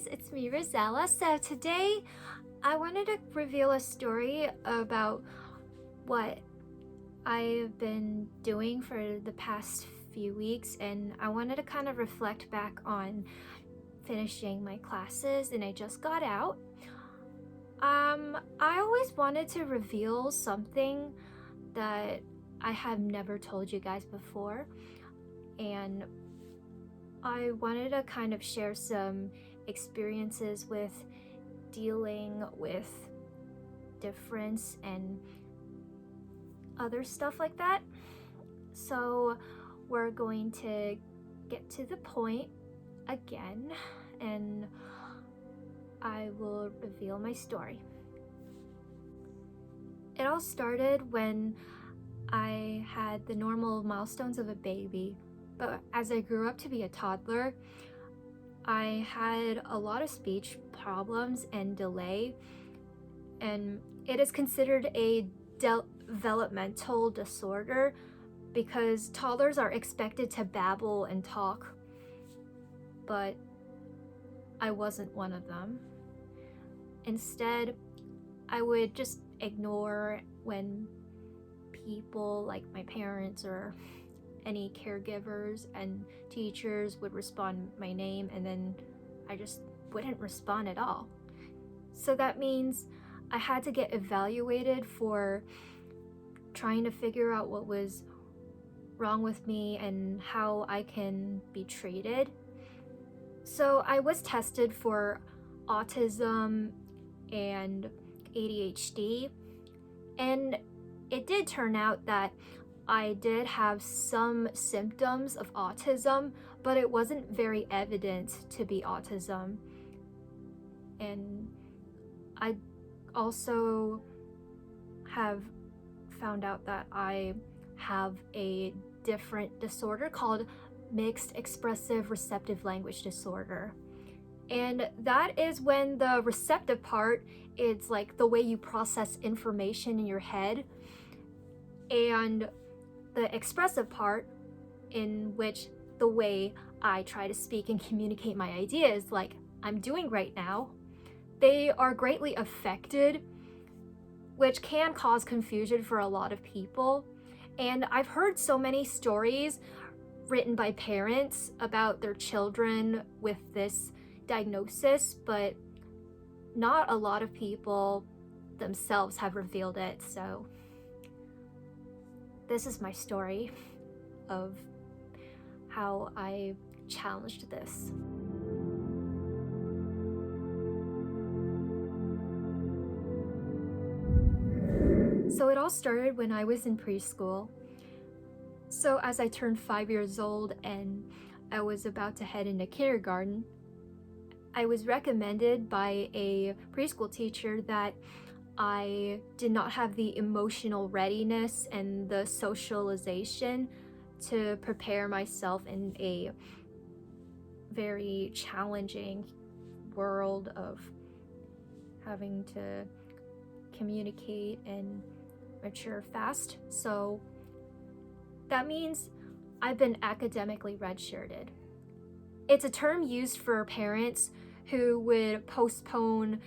guys, it's me, Rosella. So today I wanted to reveal a story about what I've been doing for the past few weeks, and I wanted to kind of reflect back on finishing my classes, and I just got out. I always wanted to reveal something that I have never told you guys before, and I wanted to kind of share some experiences with dealing with difference and other stuff like that. So we're going to get to the point again, and I will reveal my story. It all started when I had the normal milestones of a baby, but as I grew up to be a toddler, I had a lot of speech problems and delay, and it is considered a developmental disorder because toddlers are expected to babble and talk, but I wasn't one of them. Instead, I would just ignore when people like my parents or any caregivers and teachers would respond my name, and then I just wouldn't respond at all. So that means I had to get evaluated for trying to figure out what was wrong with me and how I can be treated. So I was tested for autism and ADHD, and it did turn out that I did have some symptoms of autism, but it wasn't very evident to be autism. And I also have found out that I have a different disorder called mixed expressive receptive language disorder. And that is when the receptive part is like the way you process information in your head, and the expressive part, in which the way I try to speak and communicate my ideas like I'm doing right now, they are greatly affected, which can cause confusion for a lot of people. And I've heard so many stories written by parents about their children with this diagnosis, but not a lot of people themselves have revealed it. So this is my story of how I challenged this. So it all started when I was in preschool. So as I turned 5 years old and I was about to head into kindergarten, I was recommended by a preschool teacher that I did not have the emotional readiness and the socialization to prepare myself in a very challenging world of having to communicate and mature fast. So that means I've been academically redshirted. It's a term used for parents who would postpone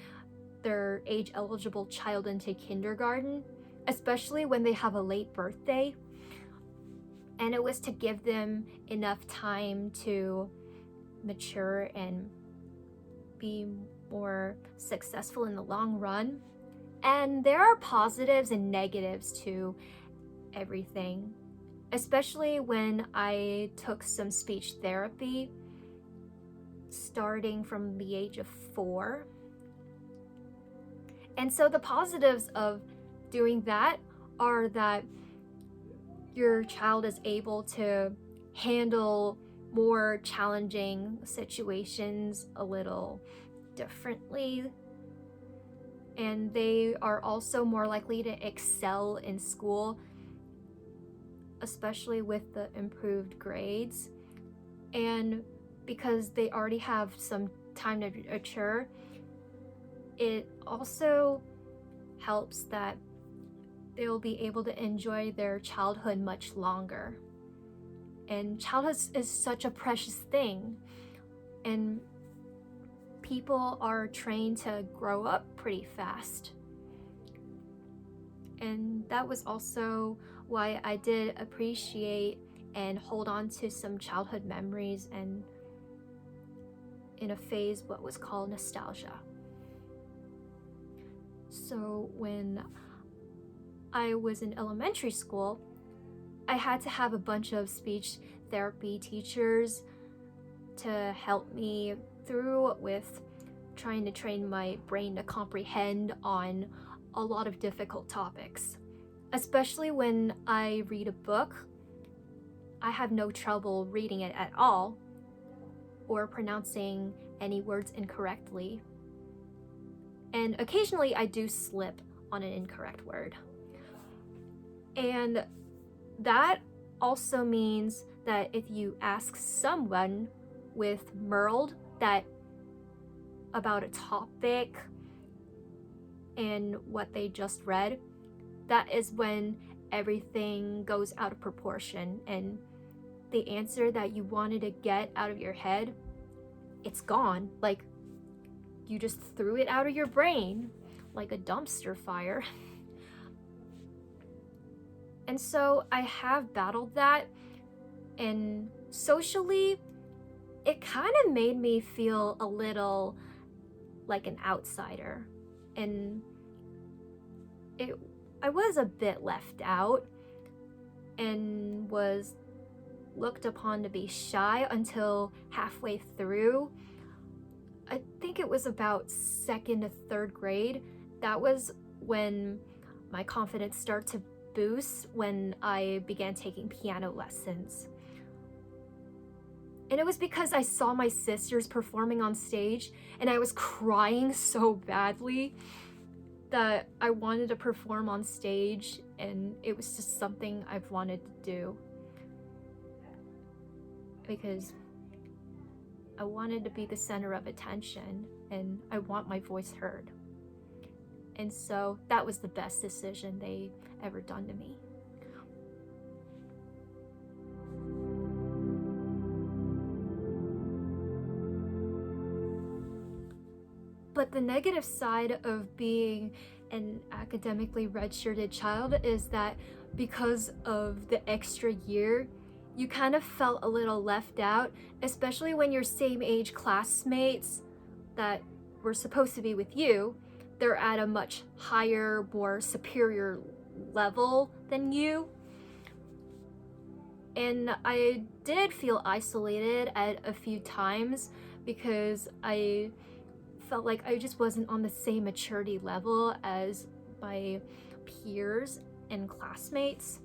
their age-eligible child into kindergarten, especially when they have a late birthday. And it was to give them enough time to mature and be more successful in the long run. And there are positives and negatives to everything, especially when I took some speech therapy starting from the age of 4. And so the positives of doing that are that your child is able to handle more challenging situations a little differently, and they are also more likely to excel in school, especially with the improved grades. And because they already have some time to mature, it also helps that they'll be able to enjoy their childhood much longer. And childhood is such a precious thing, and people are trained to grow up pretty fast. And that was also why I did appreciate and hold on to some childhood memories and in a phase what was called nostalgia. So when I was in elementary school, I had to have a bunch of speech therapy teachers to help me through with trying to train my brain to comprehend on a lot of difficult topics. Especially when I read a book, I have no trouble reading it at all or pronouncing any words incorrectly. And occasionally I do slip on an incorrect word. And that also means that if you ask someone with MERLD that about a topic and what they just read, that is when everything goes out of proportion and the answer that you wanted to get out of your head, it's gone. Like you just threw it out of your brain like a dumpster fire. And so I have battled that, and socially, it kind of made me feel a little like an outsider. And I was a bit left out and was looked upon to be shy until halfway through. I think it was about second to third grade. That was when my confidence started to boost when I began taking piano lessons. And it was because I saw my sisters performing on stage and I was crying so badly that I wanted to perform on stage, and it was just something I've wanted to do because I wanted to be the center of attention and I want my voice heard. And so that was the best decision they ever done to me. But the negative side of being an academically redshirted child is that because of the extra year, you kind of felt a little left out, especially when your same age classmates that were supposed to be with you, they're at a much higher, more superior level than you. And I did feel isolated at a few times because I felt like I just wasn't on the same maturity level as my peers and classmates.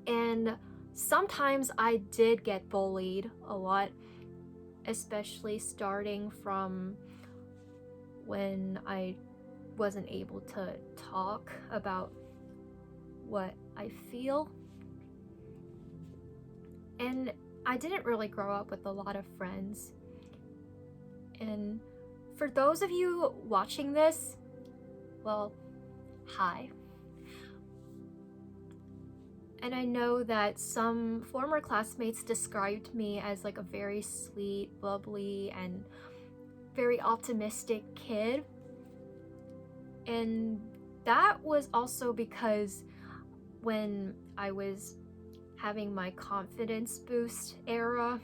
And sometimes I did get bullied a lot, especially starting from when I wasn't able to talk about what I feel. And I didn't really grow up with a lot of friends. And for those of you watching this, well, hi. And I know that some former classmates described me as like a very sweet, bubbly, and very optimistic kid. And that was also because when I was having my confidence boost era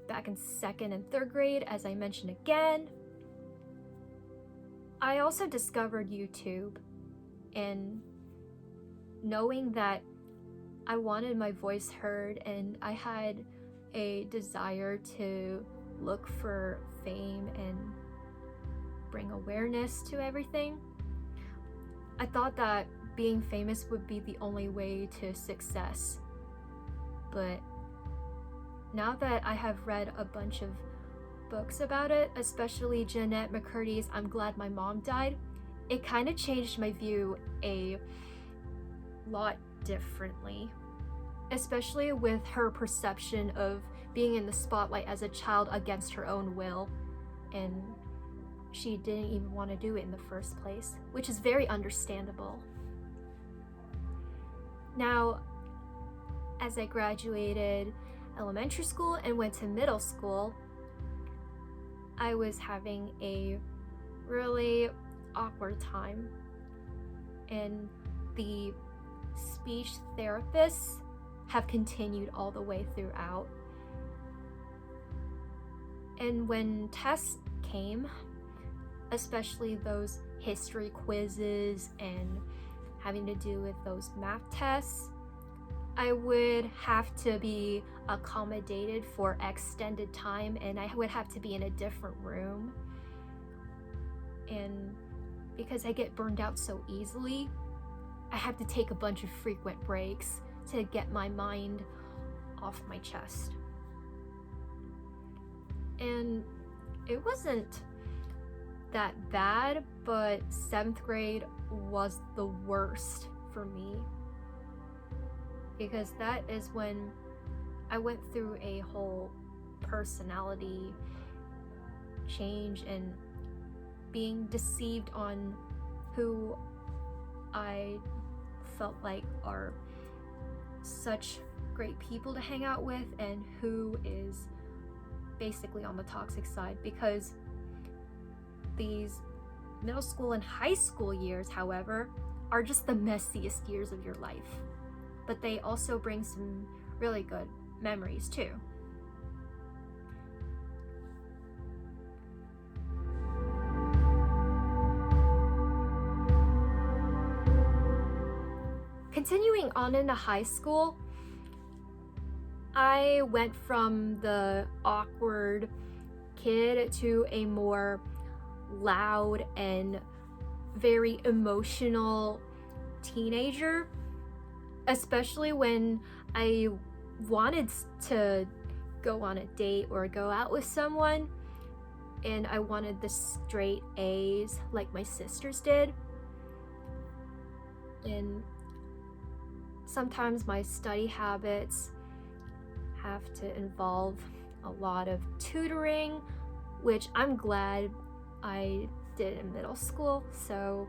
back in second and third grade, as I mentioned again, I also discovered YouTube, and knowing that I wanted my voice heard and I had a desire to look for fame and bring awareness to everything, I thought that being famous would be the only way to success. But now that I have read a bunch of books about it, especially Jeanette McCurdy's I'm Glad My Mom Died, it kind of changed my view a lot differently, especially with her perception of being in the spotlight as a child against her own will, and she didn't even want to do it in the first place, which is very understandable. Now, as I graduated elementary school and went to middle school, I was having a really awkward time, and the speech therapists have continued all the way throughout. And when tests came, especially those history quizzes and having to do with those math tests, I would have to be accommodated for extended time, and I would have to be in a different room. And because I get burned out so easily, I have to take a bunch of frequent breaks to get my mind off my chest. And it wasn't that bad, but 7th grade was the worst for me, because that is when I went through a whole personality change and being deceived on who I felt like are such great people to hang out with and who is basically on the toxic side. Because these middle school and high school years, however, are just the messiest years of your life, but they also bring some really good memories too. Continuing on into high school, I went from the awkward kid to a more loud and very emotional teenager, especially when I wanted to go on a date or go out with someone, and I wanted the straight A's like my sisters did. And sometimes my study habits have to involve a lot of tutoring, which I'm glad I did in middle school. So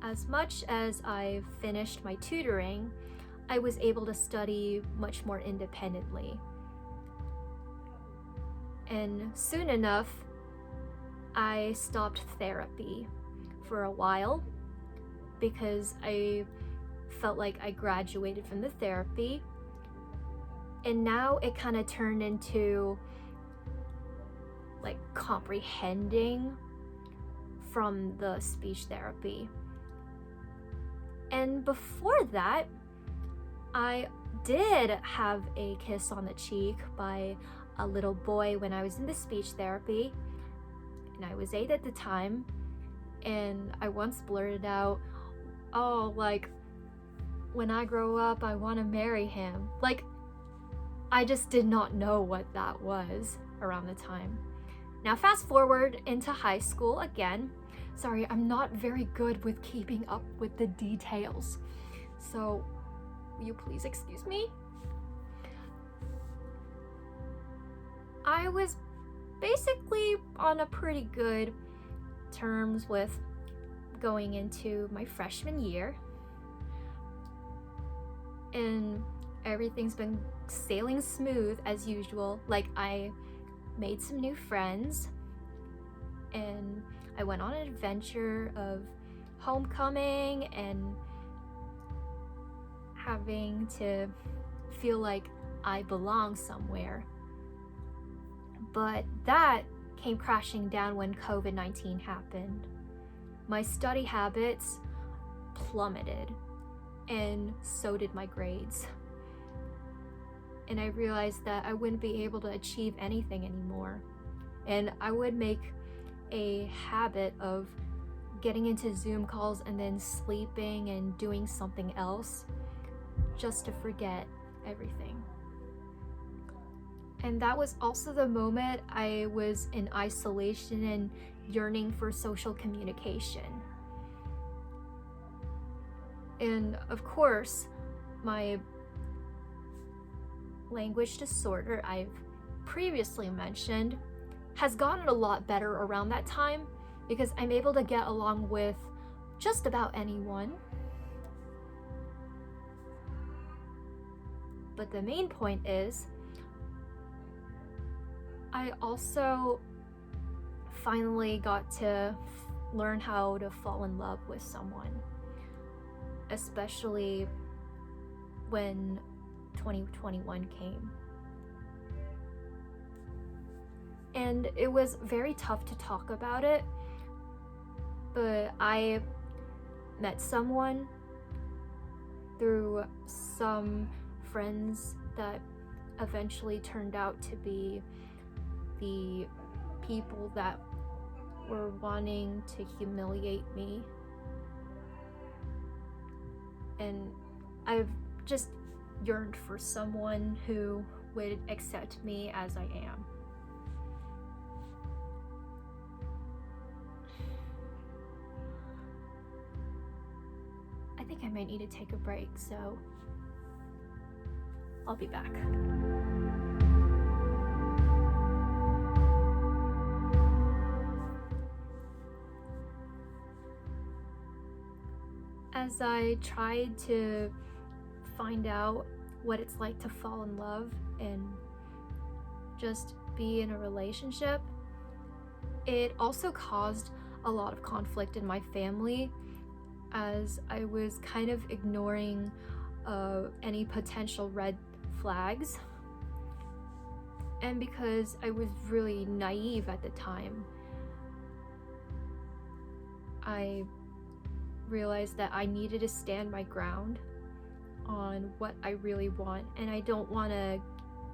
as much as I finished my tutoring, I was able to study much more independently. And soon enough, I stopped therapy for a while because I felt like I graduated from the therapy, and now it kind of turned into like comprehending from the speech therapy. And before that, I did have a kiss on the cheek by a little boy when I was in the speech therapy, and I was 8 at the time, and I once blurted out, "Oh, like, when I grow up, I want to marry him." Like, I just did not know what that was around the time. Now, fast forward into high school again. Sorry, I'm not very good with keeping up with the details, so will you please excuse me? I was basically on a pretty good terms with going into my freshman year, and everything's been sailing smooth as usual. Like, I made some new friends, and I went on an adventure of homecoming and having to feel like I belong somewhere. But that came crashing down when COVID-19 happened. My study habits plummeted, and so did my grades. And I realized that I wouldn't be able to achieve anything anymore. And I would make a habit of getting into Zoom calls and then sleeping and doing something else just to forget everything. And that was also the moment I was in isolation and yearning for social communication. And of course, my language disorder I've previously mentioned has gotten a lot better around that time, because I'm able to get along with just about anyone. But the main point is, I also finally got to learn how to fall in love with someone, especially when 2021 came. And it was very tough to talk about it, but I met someone through some friends that eventually turned out to be the people that were wanting to humiliate me. And I've just yearned for someone who would accept me as I am. I think I might need to take a break, so I'll be back. As I tried to find out what it's like to fall in love and just be in a relationship, it also caused a lot of conflict in my family, as I was kind of ignoring any potential red flags, and because I was really naive at the time. I realized that I needed to stand my ground on what I really want, and I don't want to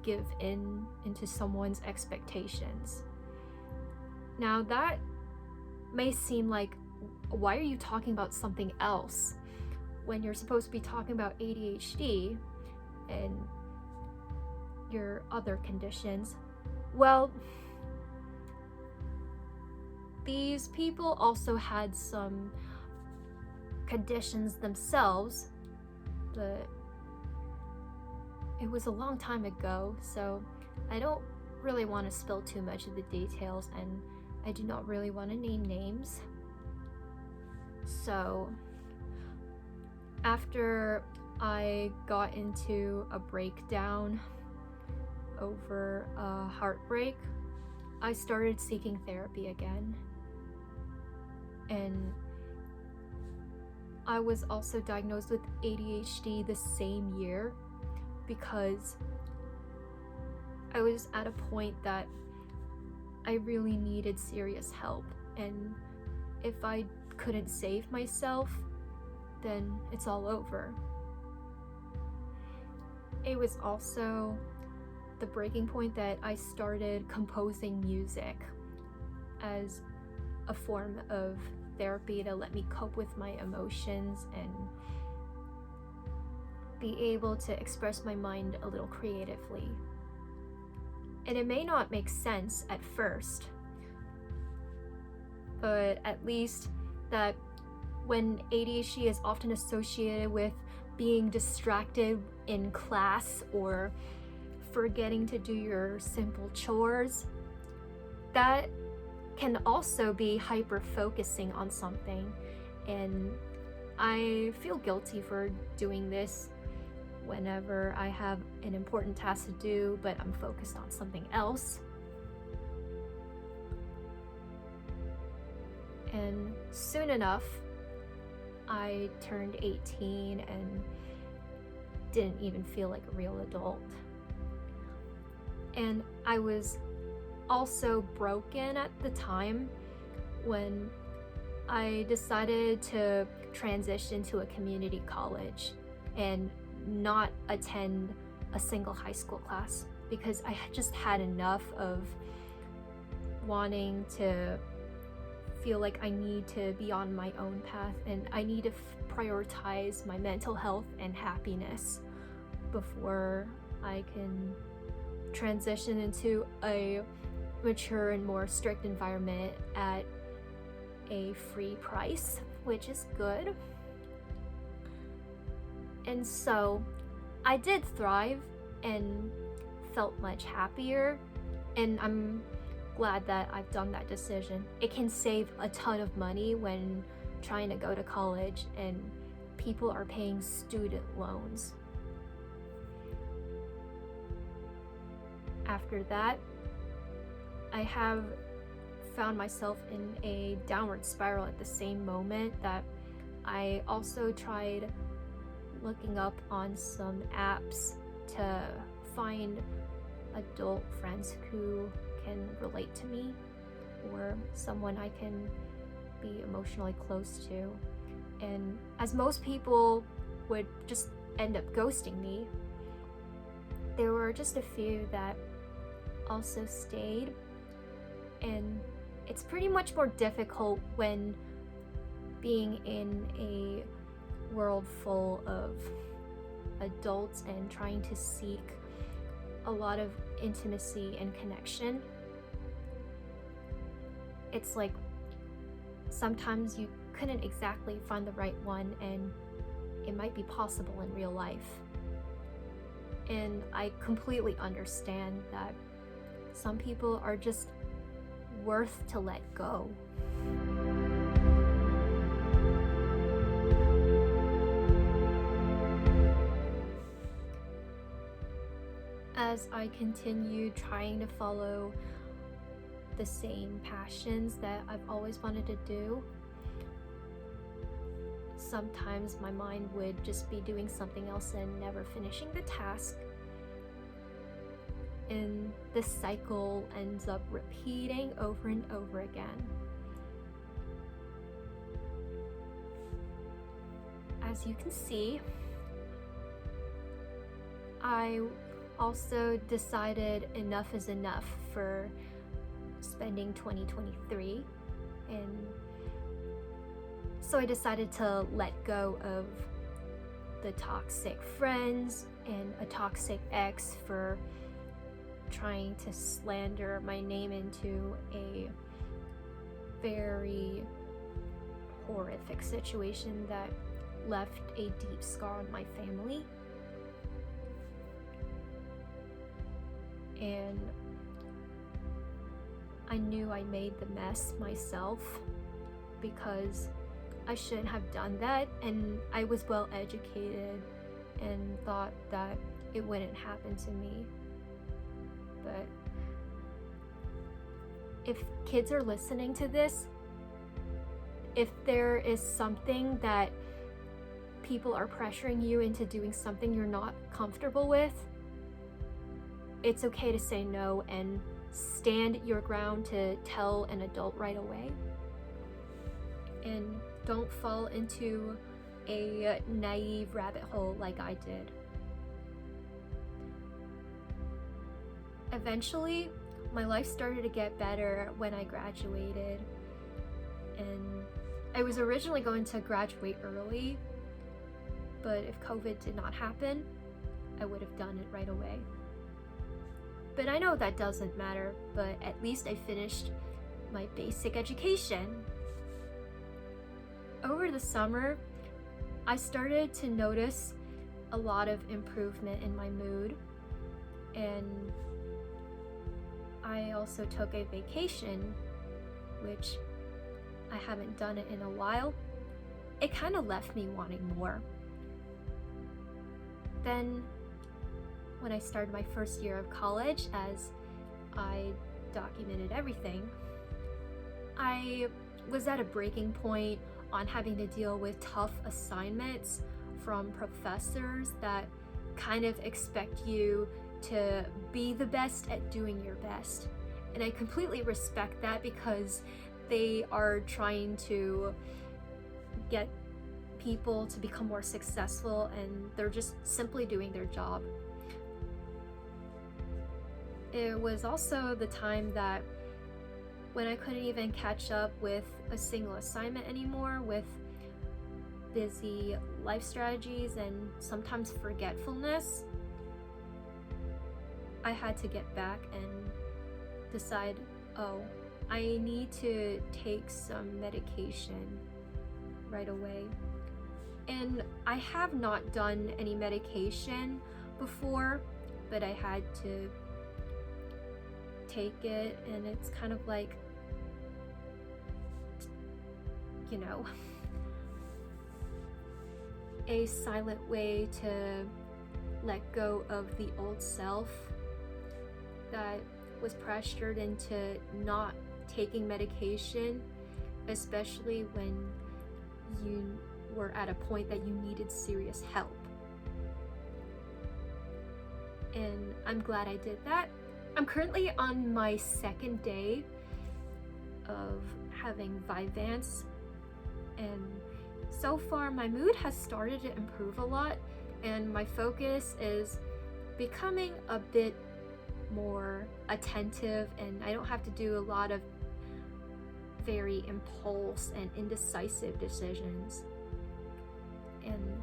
give into someone's expectations. Now that may seem like, why are you talking about something else when you're supposed to be talking about ADHD and your other conditions? Well, these people also had some conditions themselves, but it was a long time ago, so I don't really want to spill too much of the details, and I do not really want to name names. So after I got into a breakdown over a heartbreak, I started seeking therapy again. And I was also diagnosed with ADHD the same year, because I was at a point that I really needed serious help, and if I couldn't save myself, then it's all over. It was also the breaking point that I started composing music as a form of therapy to let me cope with my emotions and be able to express my mind a little creatively. And it may not make sense at first, but at least that when ADHD is often associated with being distracted in class or forgetting to do your simple chores, that can also be hyper-focusing on something. And I feel guilty for doing this whenever I have an important task to do, but I'm focused on something else. And soon enough, I turned 18 and didn't even feel like a real adult. And I was also broken at the time when I decided to transition to a community college and not attend a single high school class, because I just had enough of wanting to feel like I need to be on my own path, and I need to prioritize my mental health and happiness before I can transition into a mature and more strict environment at a free price, which is good. And so I did thrive and felt much happier, and I'm glad that I've done that decision. It can save a ton of money when trying to go to college and people are paying student loans. After that, I have found myself in a downward spiral at the same moment that I also tried looking up on some apps to find adult friends who can relate to me or someone I can be emotionally close to. And as most people would just end up ghosting me, there were just a few that also stayed. And it's pretty much more difficult when being in a world full of adults and trying to seek a lot of intimacy and connection. It's like sometimes you couldn't exactly find the right one, and it might be possible in real life. And I completely understand that some people are just worth to let go. As I continued trying to follow the same passions that I've always wanted to do, sometimes my mind would just be doing something else and never finishing the task. And this cycle ends up repeating over and over again. As you can see, I also decided enough is enough for spending 2023, and so I decided to let go of the toxic friends and a toxic ex for trying to slander my name into a very horrific situation that left a deep scar on my family. And I knew I made the mess myself because I shouldn't have done that, and I was well educated and thought that it wouldn't happen to me. But if kids are listening to this, if there is something that people are pressuring you into doing something you're not comfortable with, it's okay to say no and stand your ground to tell an adult right away. And don't fall into a naive rabbit hole like I did. Eventually, my life started to get better when I graduated. And I was originally going to graduate early, but if COVID did not happen, I would have done it right away. But I know that doesn't matter, but at least I finished my basic education. Over the summer, I started to notice a lot of improvement in my mood, and I also took a vacation, which I haven't done it in a while. It kind of left me wanting more. Then when I started my first year of college, as I documented everything, I was at a breaking point on having to deal with tough assignments from professors that kind of expect you to be the best at doing your best. And I completely respect that because they are trying to get people to become more successful, and they're just simply doing their job. It was also the time that when I couldn't even catch up with a single assignment anymore, with busy life strategies and sometimes forgetfulness, I had to get back and decide, oh, I need to take some medication right away. And I have not done any medication before, but I had to take it, and it's kind of like, you know, a silent way to let go of the old self that was pressured into not taking medication, especially when you were at a point that you needed serious help. And I'm glad I did that. I'm currently on my second day of having Vyvanse, and so far my mood has started to improve a lot, and my focus is becoming a bit more attentive, and I don't have to do a lot of very impulse and indecisive decisions. And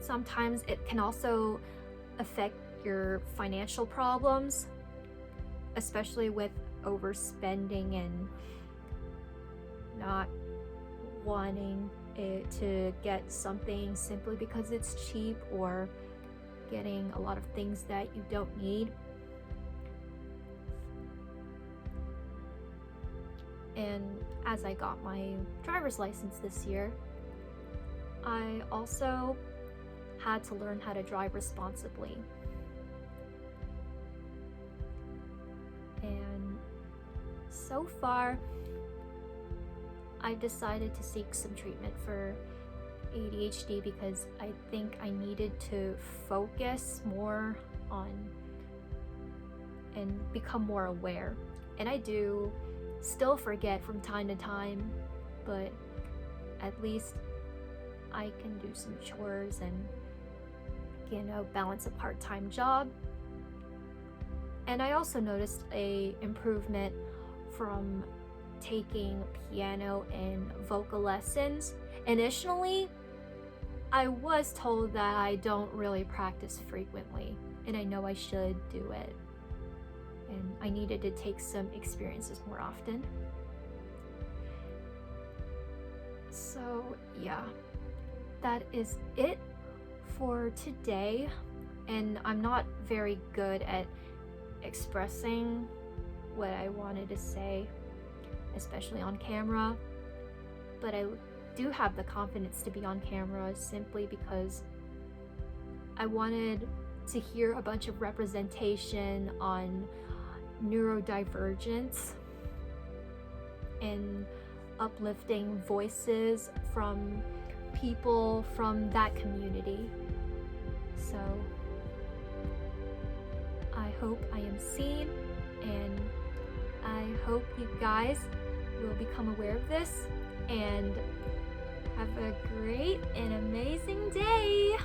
sometimes it can also affect your financial problems, especially with overspending and not wanting it to get something simply because it's cheap, or getting a lot of things that you don't need. And as I got my driver's license this year, I also had to learn how to drive responsibly. And so far, I've decided to seek some treatment for ADHD because I think I needed to focus more on and become more aware. And I do still forget from time to time, but at least I can do some chores and, balance a part-time job. And I also noticed a improvement from taking piano and vocal lessons. Initially, I was told that I don't really practice frequently, and I know I should do it. And I needed to take some experiences more often. So yeah, that is it for today. And I'm not very good at expressing what I wanted to say, especially on camera, but I do have the confidence to be on camera simply because I wanted to hear a bunch of representation on neurodivergence and uplifting voices from people from that community. So I hope I am seen, and I hope you guys will become aware of this and have a great and amazing day.